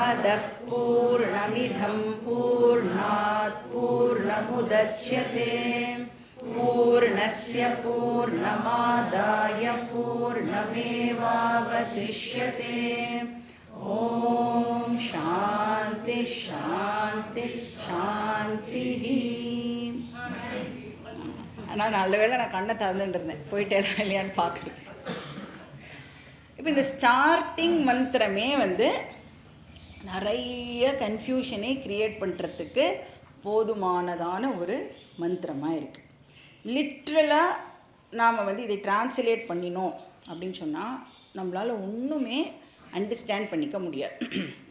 पूर्णमदः पूर्णमिदं पूर्णात् पूर्णमुदच्यते पूर्णस्य पूर्णमादाय पूर्णमेवावशिष्यते ॐ शान्ति शान्ति शान्तिः ஆனால் நல்ல வேளை நான் கண்ணை திறந்துட்டு இருந்தேன், போயிட்டே இல்லையான்னு பார்க்குறது. இப்போ இந்த ஸ்டார்டிங் மந்திரமே வந்து நிறைய கன்ஃபியூஷனை க்ரியேட் பண்ணுறதுக்கு போதுமானதான ஒரு மந்திரமாக இருக்குது. லிட்ரலாக நாம் வந்து இதை டிரான்ஸ்லேட் பண்ணினோம் அப்படின்னு சொன்னால் நம்மளால் ஒன்றுமே அண்டர்ஸ்டாண்ட் பண்ணிக்க முடியாது.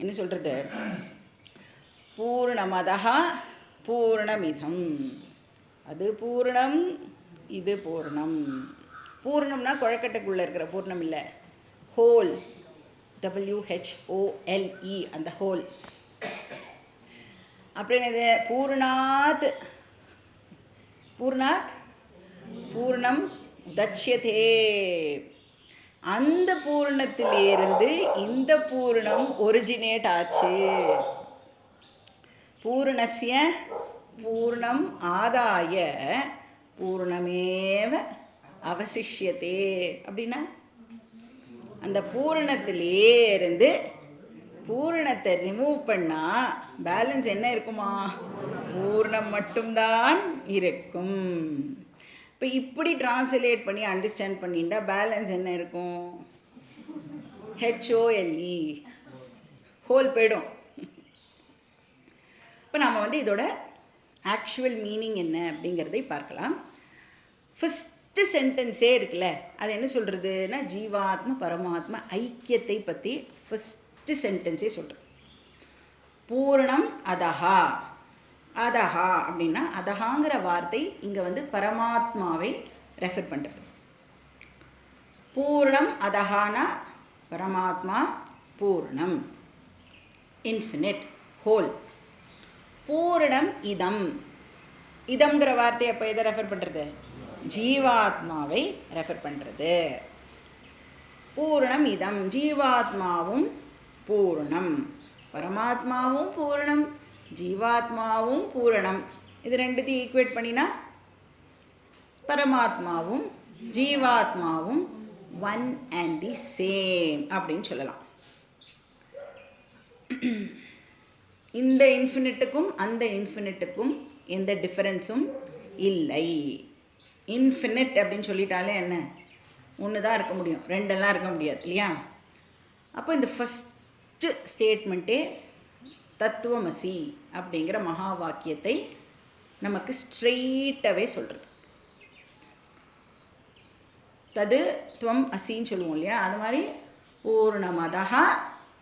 என்ன சொல்கிறது? பூர்ணமதா பூர்ணமிதம், அது பூர்ணம், இது பூர்ணம். பூர்ணம்னா குழக்கட்டைக்குள்ளே இருக்கிற பூர்ணம் இல்லை, ஹோல், WHOLE, அந்த ஹோல். அப்புறம் என்னது? பூர்ணாத், பூர்ணாத் பூர்ணம் உதட்சியதே, அந்த பூர்ணத்திலிருந்து இந்த பூர்ணம் ஒரிஜினேட் ஆச்சு. பூர்ணஸ்ய பூர்ணம் ஆதாய பூர்ணமேவ அவசிஷ்யதே. அப்படின்னா அந்த பூரணத்திலேருந்து பூரணத்தை ரிமூவ் பண்ணால் பேலன்ஸ் என்ன இருக்குமா? பூர்ணம் மட்டும்தான் இருக்கும். இப்போ இப்படி டிரான்ஸ்லேட் பண்ணி அண்டர்ஸ்டாண்ட் பண்ணிட்டா பேலன்ஸ் என்ன இருக்கும்? HOLE, ஹோல் போய்டும். இப்போ நம்ம வந்து இதோட ஆக்சுவல் மீனிங் என்ன அப்படிங்கிறதை பார்க்கலாம். ஃபஸ்ட்டு சென்டென்ஸே இருக்குல்ல, அது என்ன சொல்கிறதுன்னா ஜீவாத்மா பரமாத்மா ஐக்கியத்தை பற்றி ஃபஸ்ட்டு சென்டென்ஸே சொல்கிறேன். பூர்ணம் அதஹா. அதஹா அப்படின்னா அதஹாங்கிற வார்த்தை இங்கே வந்து பரமாத்மாவை ரெஃபர் பண்ணுறது. பூர்ணம் அதஹானா பரமாத்மா பூர்ணம், இன்ஃபினிட், ஹோல். பூர்ணம் இதம். இதம்ங்கிற வார்த்தை அப்போ எதை ரெஃபர் பண்ணுறது? ஜீவாத்மாவை ரெஃபர் பண்ணுறது. பூர்ணம் இதம், ஜீவாத்மாவும் பூர்ணம், பரமாத்மாவும் பூர்ணம், ஜீவாத்மாவும் பூரணம். இது ரெண்டுத்தையும் ஈக்குவேட் பண்ணினா பரமாத்மாவும் ஜீவாத்மாவும் ஒன் அண்ட் தி சேம் அப்படின்னு சொல்லலாம். இந்த இன்ஃபினிட்டுக்கும் அந்த இன்ஃபினிட்டுக்கும் எந்த டிஃபரன்ஸும் இல்லை. இன்ஃபினிட் அப்படின்னு சொல்லிட்டாலே என்ன, ஒன்று தான் இருக்க முடியும், ரெண்டெல்லாம் இருக்க முடியாது இல்லையா? அப்போ இந்த ஃபஸ்ட்டு ஸ்டேட்மெண்ட்டே தத்துவமசி அப்படிங்கிற மகா வாக்கியத்தை நமக்கு ஸ்ட்ரெயிட்டாகவே சொல்கிறது. தது துவம் அசின்னு சொல்லுவோம் இல்லையா, அது மாதிரி பூர்ணமதா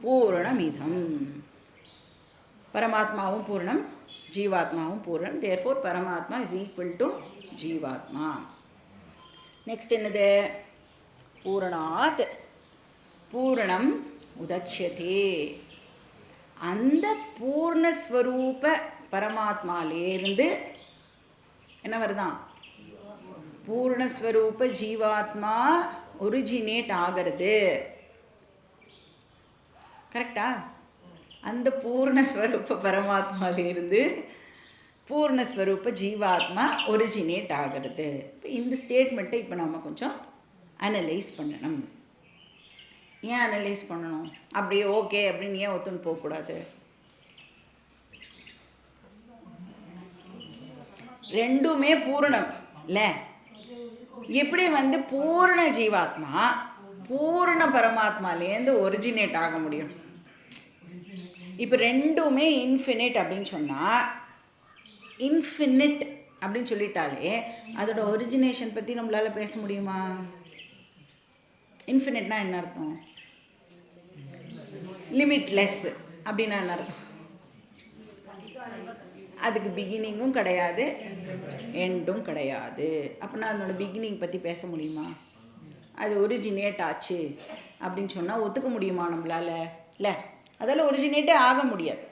பூர்ணமிதம். பரமாத்மாவும் பூர்ணம், ஜீவாத்மாவும் பூர்ணம். தேர்ஃபோர் பரமாத்மா இஸ் ஈக்குவல் டு ஜீவாத்மா. நெக்ஸ்ட் என்னது? பூரணாத் பூர்ணம் உதட்சியதே. அந்த பூர்ணஸ்வரூப பரமாத்மாலேருந்து என்ன வருதான்? பூர்ணஸ்வரூப ஜீவாத்மா ஒரிஜினேட் ஆகிறது. கரெக்டா? அந்த பூர்ணஸ்வரூப பரமாத்மாலேருந்து பூர்ணஸ்வரூப ஜீவாத்மா ஒரிஜினேட் ஆகிறது. இப்போ இந்த ஸ்டேட்மெண்ட்டை இப்போ நம்ம கொஞ்சம் அனலைஸ் பண்ணணும். ஏன் அனலைஸ் பண்ணணும்? அப்படியே ஓகே அப்படின்னு ஏன் ஒத்துன்னு போகக்கூடாது? ரெண்டுமே பூர்ணம் இல்லை? எப்படி வந்து பூர்ண ஜீவாத்மா பூர்ண பரமாத்மாலேருந்து ஒரிஜினேட் ஆக முடியும்? இப்போ ரெண்டுமே இன்ஃபினிட் அப்படின்னு சொன்னால், இன்ஃபினிட் அப்படின்னு சொல்லிட்டாலே அதோட ஒரிஜினேஷன் பற்றி நம்மளால் பேச முடியுமா? இன்ஃபினிட்னா என்ன அர்த்தம்? லிமிட்லெஸ் அப்படின்னா என்ன அர்த்தம்? அதுக்கு பிகினிங்கும் கிடையாது, எண்டும் கிடையாது. அப்படின்னா அதனோட பிகினிங் பற்றி பேச முடியுமா? அது ஒரிஜினேட் ஆச்சு அப்படின்னு சொன்னால் ஒத்துக்க முடியுமா நம்மளால்? இல்லை, அதில் ஒரிஜினேட்டே ஆக முடியாது.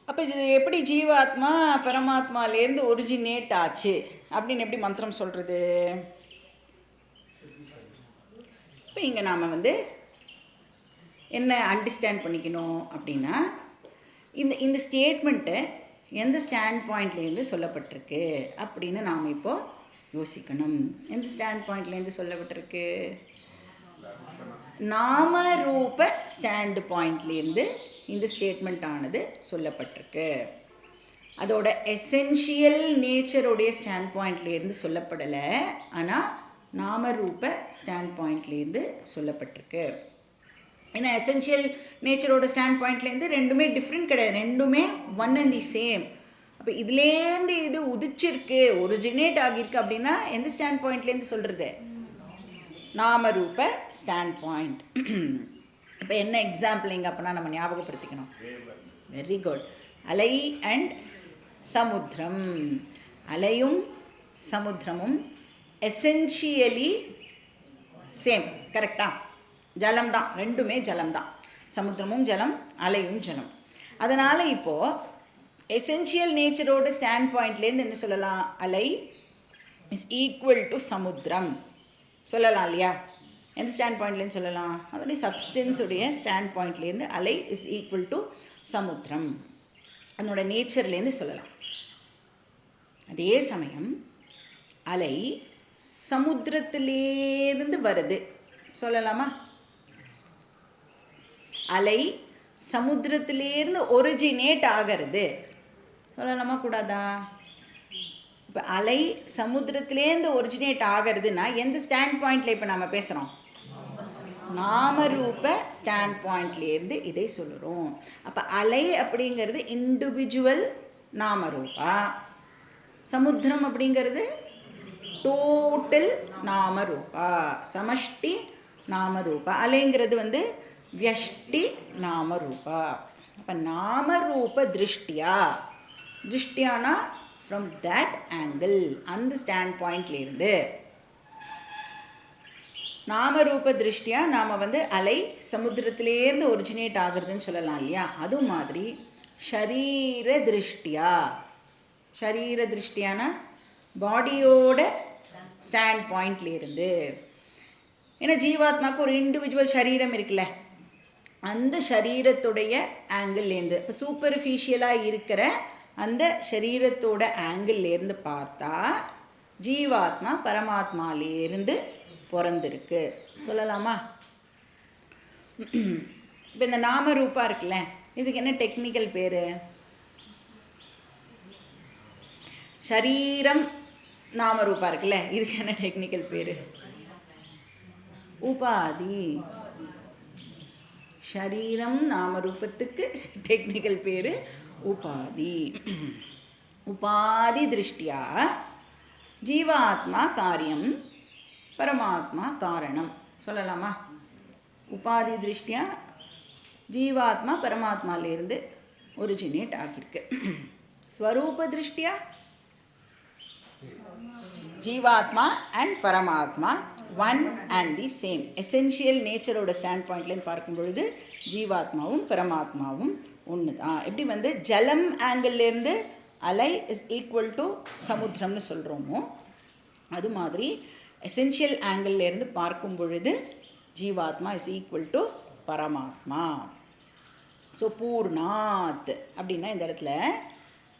அப்போ இது எப்படி ஜீவாத்மா பரமாத்மாலேருந்து ஒரிஜினேட் ஆச்சு அப்படின்னு எப்படி மந்திரம் சொல்கிறது? இப்போ இங்கே நாம் வந்து என்ன அண்டர்ஸ்டாண்ட் பண்ணிக்கணும் அப்படின்னா, இந்த ஸ்டேட்மெண்ட்டு எந்த ஸ்டாண்ட் பாயிண்ட்லேருந்து சொல்லப்பட்டிருக்கு அப்படின்னு நாம் இப்போது யோசிக்கணும். எந்த ஸ்டாண்ட் பாயிண்ட்லேருந்து சொல்லப்பட்டிருக்கு? நாமரூப ஸ்டாண்ட் பாயிண்ட்லேருந்து இந்த ஸ்டேட்மெண்ட் ஆனது சொல்லப்பட்டிருக்கு. அதோட எசென்ஷியல் நேச்சருடைய ஸ்டாண்ட் பாயிண்ட்லேருந்து சொல்லப்படலை, ஆனால் நாமரூப ஸ்டாண்ட் பாயிண்ட்லேருந்து சொல்லப்பட்டிருக்கு. ஏன்னா எசென்ஷியல் நேச்சரோட ஸ்டாண்ட் பாயிண்ட்லேருந்து ரெண்டுமே டிஃப்ரெண்ட் கிடையாது, ரெண்டுமே ஒன் அண்ட் தி சேம். அப்போ இதுலேருந்து இது உதிச்சிருக்கு, ஒரிஜினேட் ஆகியிருக்கு அப்படின்னா எந்த ஸ்டாண்ட் பாயிண்ட்லேருந்து சொல்கிறது? நாமரூப ஸ்டாண்ட் பாயிண்ட். இப்போ என்ன எக்ஸாம்பிள் இங்கே அப்போனா நம்ம ஞாபகப்படுத்திக்கணும்? Very good. அலை அண்ட் சமுத்திரம். அலையும் சமுத்திரமும் எசென்ஷியலி சேம், கரெக்டா? ஜலம்தான், ரெண்டுமே ஜலம்தான். சமுத்திரமும் ஜலம், அலையும் ஜலம். அதனால் இப்போது எசென்ஷியல் நேச்சரோட ஸ்டாண்ட் பாயிண்ட்லேருந்து என்ன சொல்லலாம்? அலை இஸ் ஈக்குவல் டு சமுத்திரம் சொல்லலாம் இல்லையா? எந்த ஸ்டாண்ட் பாயிண்ட்லேருந்து சொல்லலாம்? அதோடைய சப்ஸ்டன்ஸுடைய ஸ்டாண்ட் பாயிண்ட்லேருந்து அலை இஸ் ஈக்குவல் டு சமுத்திரம், அதனோட நேச்சர்லேருந்து சொல்லலாம். அதே சமயம் அலை சமுத்திரத்திலேருந்து வருது சொல்லலாமா? அலை சமுத்திரத்திலேருந்து ஒரிஜினேட் ஆகிறது சொல்லலாமா கூடாதா? இப்போ அலை சமுத்திரத்திலேருந்து ஒரிஜினேட் ஆகிறதுனா எந்த ஸ்டாண்ட் பாயிண்டில் இப்போ நம்ம பேசுகிறோம்? நாமரூப ஸ்டாண்ட் பாயிண்ட்லேருந்து இதை சொல்லுறோம். அப்போ அலை அப்படிங்கிறது இண்டிவிஜுவல் நாமரூபா, சமுத்திரம் அப்படிங்கிறது டோட்டல் நாமரூபா, சமஷ்டி நாமரூபா. அலைங்கிறது வியஷ்டி நாமரூபா. அப்போ நாமரூப திருஷ்டியானா ஃப்ரம் தட் ஆங்கிள், அந்த ஸ்டாண்ட் பாயிண்ட்லேருந்து நாமரூப திருஷ்டியா நாம் அலை சமுத்திரத்திலேருந்து ஒரிஜினேட் ஆகுறதுன்னு சொல்லலாம் இல்லையா? அது மாதிரி ஷரீர திருஷ்டியானா பாடியோட ஸ்டாண்ட் பாயிண்ட்லேருந்து. ஏன்னா ஜீவாத்மாவுக்கு ஒரு இண்டிவிஜுவல் சரீரம் இருக்குல்ல, அந்த சரீரத்துடைய ஆங்கிள்லேருந்து, இப்போ சூப்பர்ஃபிஷியலாக இருக்கிற அந்த சரீரத்தோட ஆங்கிள்லேருந்து பார்த்தா ஜீவாத்மா பரமாத்மாலேருந்து பிறந்திருக்கு சொல்லலாமா? இப்போ இந்த நாமரூபா இருக்குல்ல, இதுக்கு என்ன டெக்னிக்கல் பேர்? சரீரம் நாமரூபா இருக்குல்ல, இதுக்கு என்ன டெக்னிக்கல் பேர்? உபாதி. ஷரீரம் நாமரூபத்துக்கு டெக்னிக்கல் பேர் உபாதி. உபாதி திருஷ்டியா ஜீவாத்மா காரியம், பரமாத்மா காரணம் சொல்லலாமா? உபாதி திருஷ்டியா ஜீவாத்மா பரமாத்மாலேருந்து ஒரிஜினேட் ஆகியிருக்கு. ஸ்வரூப திருஷ்டியா ஜீவாத்மா அண்ட் பரமாத்மா one and the same. Essential நேச்சரோட ஸ்டாண்ட் பாயிண்ட்லேருந்து பார்க்கும் பொழுது ஜீவாத்மாவும் பரமாத்மாவும் ஒன்று தான். எப்படி ஜலம் ஆங்கிள்லேருந்து அலை இஸ் ஈக்குவல் டு சமுத்திரம்னு சொல்கிறோமோ, அது மாதிரி எசென்ஷியல் ஆங்கிள்லேருந்து பார்க்கும் பொழுது ஜீவாத்மா இஸ் ஈக்குவல் டு பரமாத்மா. ஸோ பூர்ணாத் அப்படின்னா இந்த இடத்துல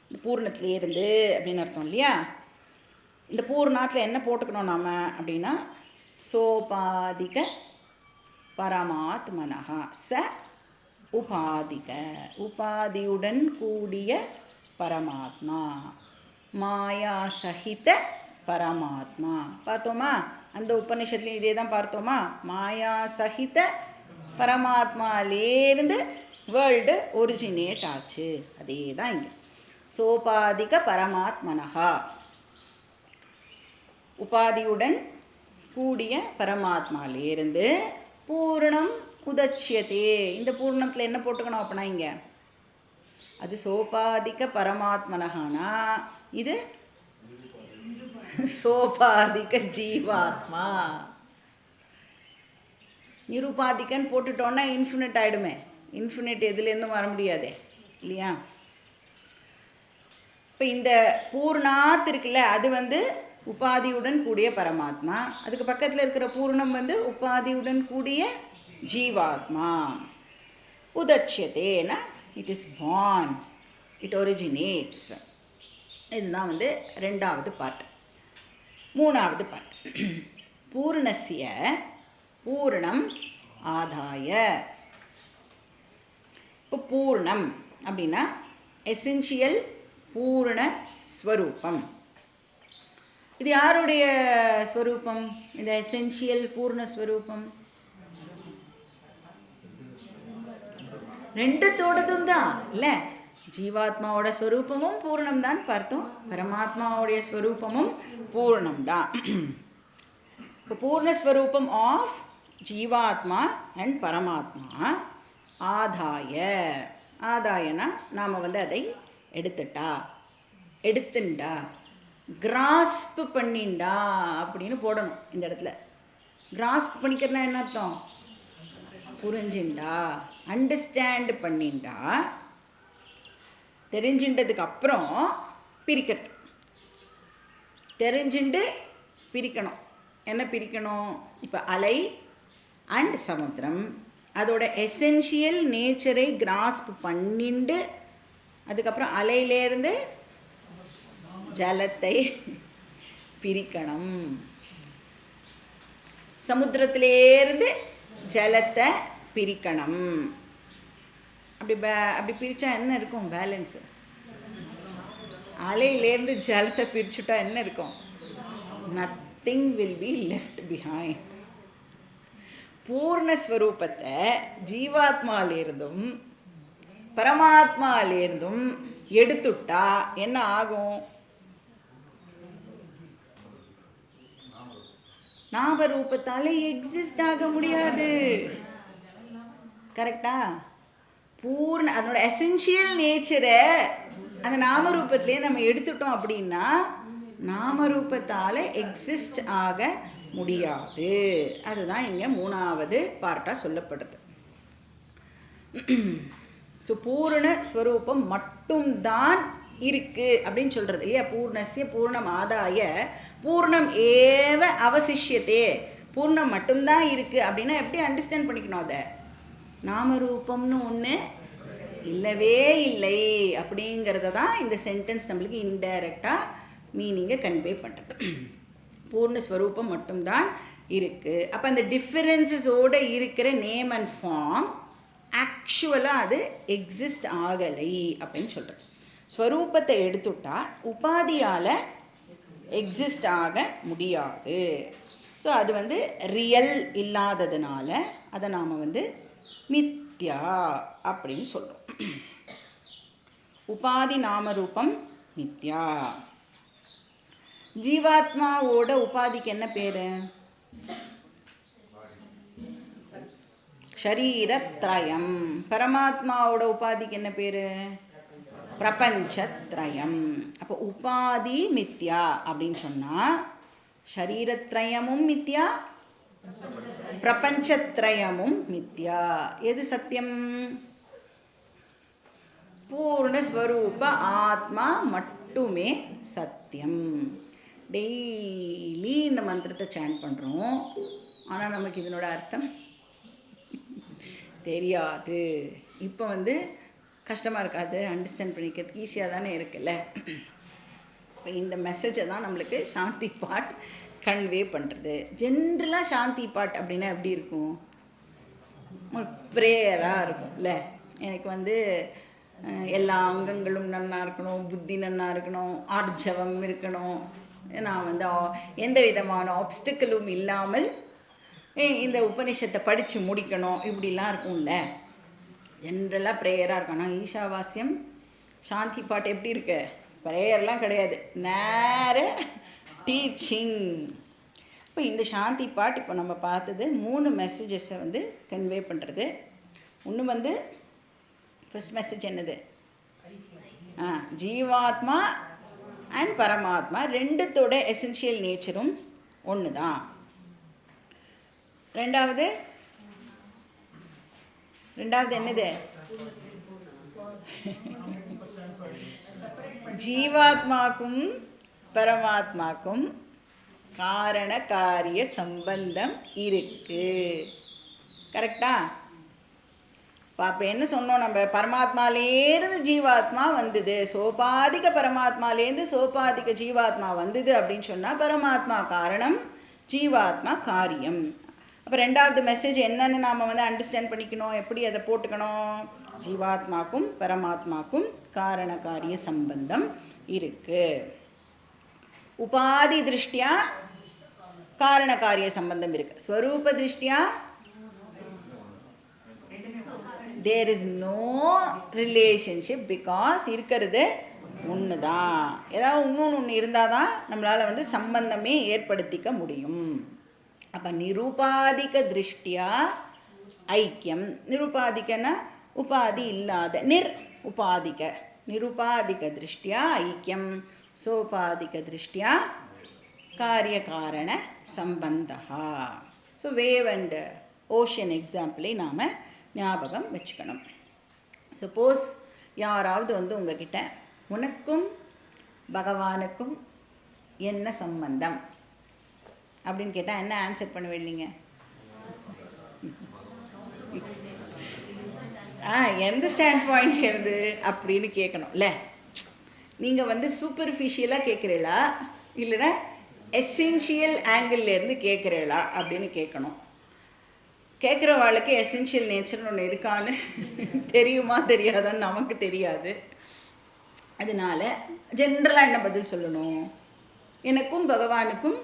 இந்த பூர்ணத்துலேருந்து அப்படின்னு அர்த்தம் இல்லையா? இந்த பூர்ணாத்தில் என்ன போட்டுக்கணும் நாம் அப்படின்னா, சோபாதிக பரமாத்மனஹா ச உபாதிக, உபாதியுடன் கூடிய பரமாத்மா, மாயா சகித பரமாத்மா. பார்த்தோமா? அந்த உபநிஷத்துலையும் இதே தான் பார்த்தோமா? மாயா சகித பரமாத்மாலேருந்து வேர்ல்டு ஒரிஜினேட் ஆச்சு. அதே தான் இங்கே சோபாதிக பரமாத்மனஹா, உபாதியுடன் கூடிய பரமாத்மாலேருந்து பூர்ணம் உதட்சியதே. இந்த பூர்ணத்தில் என்ன போட்டுக்கணும் அப்படின்னா இங்கே அது சோபாதிக பரமாத்மனஹானா, இது சோபாதிக ஜீவாத்மா. நிருபாதிக்கன்னு போட்டுட்டோன்னா இன்ஃபினிட் ஆகிடுமே. இன்ஃபினிட் எதுலேருந்தும் வர முடியாதே இல்லையா? இப்போ இந்த பூர்ணாத் இருக்குல்ல, அது உபாதியுடன் கூடிய பரமாத்மா. அதுக்கு பக்கத்தில் இருக்கிற பூர்ணம் உபாதியுடன் கூடிய ஜீவாத்மா. உதட்சியதேனா it is born, it originates. இதுதான் வந்து ரெண்டாவது பார்ட். மூணாவது பார்ட், பூர்ணஸ்ய பூர்ணம் ஆதாய. இப்போ பூர்ணம் அப்படின்னா எசென்ஷியல் பூர்ண ஸ்வரூபம். இது யாருடைய ஸ்வரூபம்? இந்த எசென்ஷியல் பூர்ணஸ்வரூபம் ரெண்டுத்தோடதும் தான் இல்லை. ஜீவாத்மாவோட ஸ்வரூபமும் பூர்ணம் தான் பார்த்தோம், பரமாத்மாவுடைய ஸ்வரூபமும் பூர்ணம் தான். இப்போ பூர்ணஸ்வரூபம் ஆஃப் ஜீவாத்மா அண்ட் பரமாத்மா ஆதாய. ஆதாயனா நாம் வந்து அதை எடுத்துண்டா, கிராஸ்ப் பண்ணிண்டா அப்படின்னு போடணும் இந்த இடத்துல. கிராஸ்ப் பண்ணிக்கிறனா என்ன அர்த்தம்? புரிஞ்சுண்டா, அண்டர்ஸ்டாண்ட் பண்ணிண்டா, தெரிஞ்சின்றதுக்கு அப்புறம் பிரிக்கிறது. தெரிஞ்சுண்டு பிரிக்கணும். என்ன பிரிக்கணும்? இப்போ அலை அண்ட் சமுத்திரம், அதோட எசென்ஷியல் நேச்சரை கிராஸ்ப் பண்ணிண்டு அதுக்கப்புறம் அலையிலேருந்து ஜலத்தை பிரிக்கணும். சமுத்திரத்திலேருந்து ஜலத்தை பிரிக்கணும். அப்படி பிரித்தா என்ன இருக்கும்? பேலன்ஸு. அலையிலேருந்து ஜலத்தை பிரிச்சுட்டா என்ன இருக்கும்? Nothing will be left behind. பூர்ணஸ்வரூபத்தை ஜீவாத்மாலேருந்தும் பரமாத்மாலேருந்தும் எடுத்துட்டா என்ன ஆகும்? நாமரூபத்தால் எக்ஸிஸ்ட் ஆக முடியாது. கரெக்டா? அதனோட எசென்ஷியல் நேச்சரை அந்த நாமரூபத்திலே நம்ம எடுத்துட்டோம் அப்படின்னா நாமரூபத்தால் எக்ஸிஸ்ட் ஆக முடியாது. அதுதான் இங்கே மூணாவது பார்ட்டாக சொல்லப்படுறது. ஸோ பூர்ண ஸ்வரூபம் மட்டும்தான் இருக்கு அப்படின்னு சொல்கிறது இல்லையா? பூர்ணஸ்ய பூர்ணம் ஆதாய பூர்ணம் ஏவ அவசிஷ்யத்தே. பூர்ணம் மட்டும்தான் இருக்குது அப்படின்னா எப்படி அண்டர்ஸ்டாண்ட் பண்ணிக்கணும்? அதை நாமரூபம்னு ஒன்று இல்லவே இல்லை அப்படிங்கிறத தான் இந்த சென்டென்ஸ் நம்மளுக்கு இன்டைரக்டாக மீனிங்கை கன்வே பண்ணுறது. பூர்ணஸ்வரூபம் மட்டும்தான் இருக்குது. அப்போ அந்த டிஃபரன்சஸோடு இருக்கிற நேம் அண்ட் ஃபார்ம் ஆக்சுவலாக அது எக்ஸிஸ்ட் ஆகலை அப்படின்னு சொல்கிறது. ஸ்வரூபத்தை எடுத்துட்டா உபாதியால் எக்ஸிஸ்ட் ஆக முடியாது. ஸோ அது வந்து ரியல் இல்லாததுனால அதை நாம் வந்து மித்யா அப்படின்னு சொல்கிறோம். உபாதி நாமரூபம் மித்யா. ஜீவாத்மாவோட உபாதிக்கு என்ன பேர்? ஷரீரத்ரயம். பரமாத்மாவோட உபாதிக்கு என்ன பேர்? பிரபஞ்சத்ரயம். அப்போ உபாதி மித்யா அப்படின்னு சொன்னால் ஷரீரத்ரயமும் மித்யா, பிரபஞ்சத்ரயமும் மித்யா. எது சத்தியம்? பூர்ணஸ்வரூப ஆத்மா மட்டுமே சத்தியம். டெய்லி இந்த மந்திரத்தை சாண்ட் பண்ணுறோம், ஆனால் நமக்கு இதனோட அர்த்தம் தெரியாது. இப்போ வந்து கஷ்டமாக இருக்காது, அண்டர்ஸ்டாண்ட் பண்ணிக்கிறதுக்கு ஈஸியாக தானே இருக்குல்ல. இப்போ இந்த மெசேஜை தான் நம்மளுக்கு சாந்தி பாட் கன்வே பண்ணுறது. ஜென்ரலாக சாந்தி பாட் அப்படின்னா எப்படி இருக்கும்? ப்ரேயராக இருக்கும் இல்லை? எனக்கு வந்து எல்லா அங்கங்களும் நன்னா இருக்கணும், புத்தி நன்னா இருக்கணும், ஆர்ஜவம் இருக்கணும், நான் வந்து எந்த விதமான ஆப்ஸ்டிக்கலும் இல்லாமல் இந்த உபநிஷத்தை படித்து முடிக்கணும், இப்படிலாம் இருக்கும்ல. ஜென்ரலாக ப்ரேயராக இருக்கும். ஆனால் ஈஷாவாஸ்யம் சாந்தி பாட்டு எப்படி இருக்கு? ப்ரேயர்லாம் கிடையாது, நேர டீச்சிங். இப்போ இந்த சாந்தி பாட் இப்போ நம்ம பார்த்தது 3 மெசேஜஸை வந்து கன்வே பண்ணுறது. ஒன்று வந்து ஃபர்ஸ்ட் மெசேஜ் என்னது? ஜீவாத்மா அண்ட் பரமாத்மா ரெண்டுத்தோட எசென்ஷியல் நேச்சரும் ஒன்று தான். ரெண்டாவது என்னது? ஜீவாத்மாக்கும் பரமாத்மாக்கும் காரண காரிய சம்பந்தம் இருக்கு. கரெக்டா? அப்போ என்ன சொன்னோம் நம்ம, பரமாத்மாலேருந்து ஜீவாத்மா வந்தது, சோபாதிக பரமாத்மாலேருந்து சோபாதிக ஜீவாத்மா வந்தது அப்படின்னு சொன்னால் பரமாத்மா காரணம், ஜீவாத்மா காரியம். அப்போ ரெண்டாவது மெசேஜ் என்னன்னு நாம் அண்டர்ஸ்டாண்ட் பண்ணிக்கணும், எப்படி அதை போட்டுக்கணும், ஜீவாத்மாக்கும் பரமாத்மாக்கும் காரண காரிய சம்பந்தம் இருக்கு. உபாதி திருஷ்டியா காரண காரிய சம்பந்தம் இருக்கு. ஸ்வரூப திருஷ்டியா there is no relationship because இருக்கிறது ஒன்று தான். ஏதாவது ஒன்று இருந்தால் தான் நம்மளால் சம்பந்தமே ஏற்படுத்திக்க முடியும். அப்போ நிருபாதிக திருஷ்டியா ஐக்கியம். நிருபாதிகன்னா உபாதி இல்லாத, உபாதிக, நிருபாதிக திருஷ்டியா ஐக்கியம், சோபாதிக திருஷ்டியா காரிய காரண சம்பந்தா. ஸோ வேவ் அண்ட் ஓஷன் எக்ஸாம்பிளை நாம் ஞாபகம் வச்சுக்கணும். சப்போஸ் யாராவது உங்ககிட்ட உனக்கும் பகவானுக்கும் என்ன சம்பந்தம் அப்படின்னு கேட்டால் என்ன ஆன்சர் பண்ணுவீங்க? எந்த ஸ்டாண்ட் பாயிண்ட் இருந்து அப்படின்னு கேட்கணும்ல. நீங்கள் சூப்பர்ஃபிஷியலாக கேட்குறீங்களா இல்லைன்னா எசென்ஷியல் ஆங்கிள்லேருந்து கேட்குறீங்களா அப்படின்னு கேட்கணும். கேட்குறவாளுக்கு எசென்ஷியல் நேச்சர்னு ஒன்று இருக்கான்னு தெரியுமா தெரியாதான்னு நமக்கு தெரியாது. அதனால ஜென்ரலாக என்ன பதில் சொல்லணும், எனக்கும் பகவானுக்கும்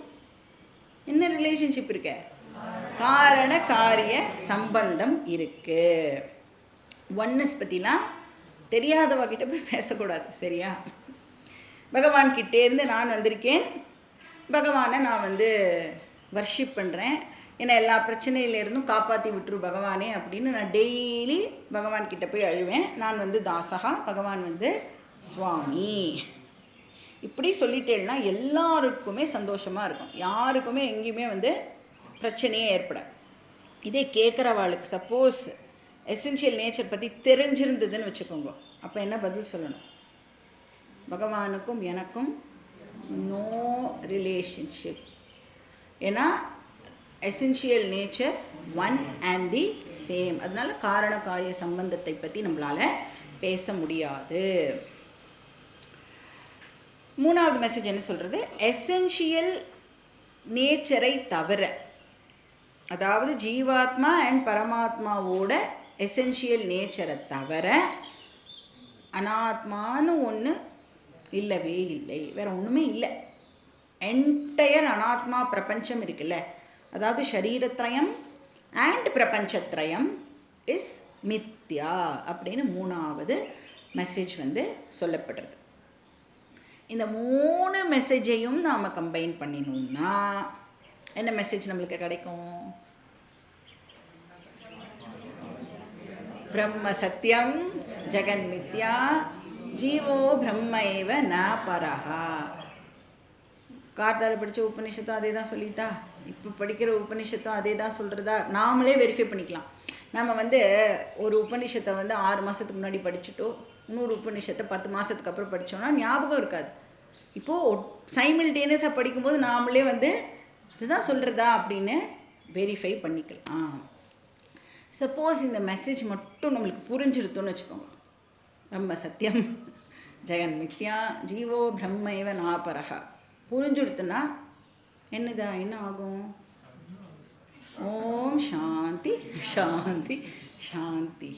என்ன ரிலேஷன்ஷிப் இருக்கு, காரண காரிய சம்பந்தம் இருக்கு. ஒன்னஸ் பற்றிலாம் தெரியாதவகிட்ட போய் பேசக்கூடாது, சரியா? பகவான்கிட்டேருந்து நான் வந்திருக்கேன், பகவானை நான் வர்ஷிப் பண்ணுறேன், என்னை எல்லா பிரச்சனையிலேருந்தும் காப்பாற்றி விட்டுரு பகவானே அப்படின்னு நான் டெய்லி பகவான்கிட்ட போய் அழுவேன். நான் தாசகா, பகவான் சுவாமி. இப்படி சொல்லிட்டேன்னா எல்லாருக்குமே சந்தோஷமாக இருக்கும், யாருக்குமே எங்கேயுமே பிரச்சனையே ஏற்படாது. இதே கேட்குறவாளுக்கு சப்போஸ் எசென்ஷியல் நேச்சர் பற்றி தெரிஞ்சிருந்ததுன்னு வச்சுக்கோங்க, அப்போ என்ன பதில் சொல்லணும், பகவானுக்கும் எனக்கும் நோ ரிலேஷன்ஷிப். ஏன்னா essential nature one and the same. அதனால காரண காரிய சம்பந்தத்தை பற்றி நம்மளால் பேச முடியாது. மூணாவது மெசேஜ் என்ன சொல்கிறது, எசென்ஷியல் நேச்சரை தவிர, அதாவது ஜீவாத்மா அண்ட் பரமாத்மாவோட எசென்ஷியல் நேச்சரை தவிர அனாத்மான்னு ஒன்று இல்லவே இல்லை, வேறு ஒன்றுமே இல்லை. என்டையர் அனாத்மா பிரபஞ்சம் இருக்குல்ல, அதாவது ஷரீரத்ரயம் அண்ட் பிரபஞ்சத்ரயம் இஸ் மித்யா அப்படின்னு மூணாவது மெசேஜ் சொல்லப்படுறது. இந்த மூணு மெசேஜையும் நாம் கம்பைன் பண்ணினோம்னா என்ன மெசேஜ் நம்மளுக்கு கிடைக்கும், பிரம்ம சத்தியம் ஜெகன் மித்யா ஜீவோ பிரம்மைவ ந பரஹா. கார்த்தால படித்த உபநிஷத்தும் அதே தான் சொல்லித்தா, இப்போ படிக்கிற உபநிஷத்தும் அதே தான் சொல்கிறதா, நாமளே வெரிஃபை பண்ணிக்கலாம். நம்ம ஒரு உபநிஷத்தை 6 மாதத்துக்கு முன்னாடி படிச்சுட்டோ, இன்னொரு உபநிஷத்தை 10 மாதத்துக்கு அப்புறம் படித்தோன்னா ஞாபகம் இருக்காது. இப்போது சைமில்டேனியஸாக படிக்கும்போது நாமளே இதுதான் சொல்கிறதா அப்படின்னு வெரிஃபை பண்ணிக்கலாம். சப்போஸ் இந்த மெசேஜ் மட்டும் நம்மளுக்கு புரிஞ்சிருத்தோன்னு வச்சுக்கோங்க, பிரம்ம சத்தியம் ஜெகன் மித்யா ஜீவோ பிரம்மைவ நாபரஹா புரிஞ்சுடுத்துனா என்ன ஆகும், ஓம் சாந்தி சாந்தி சாந்தி.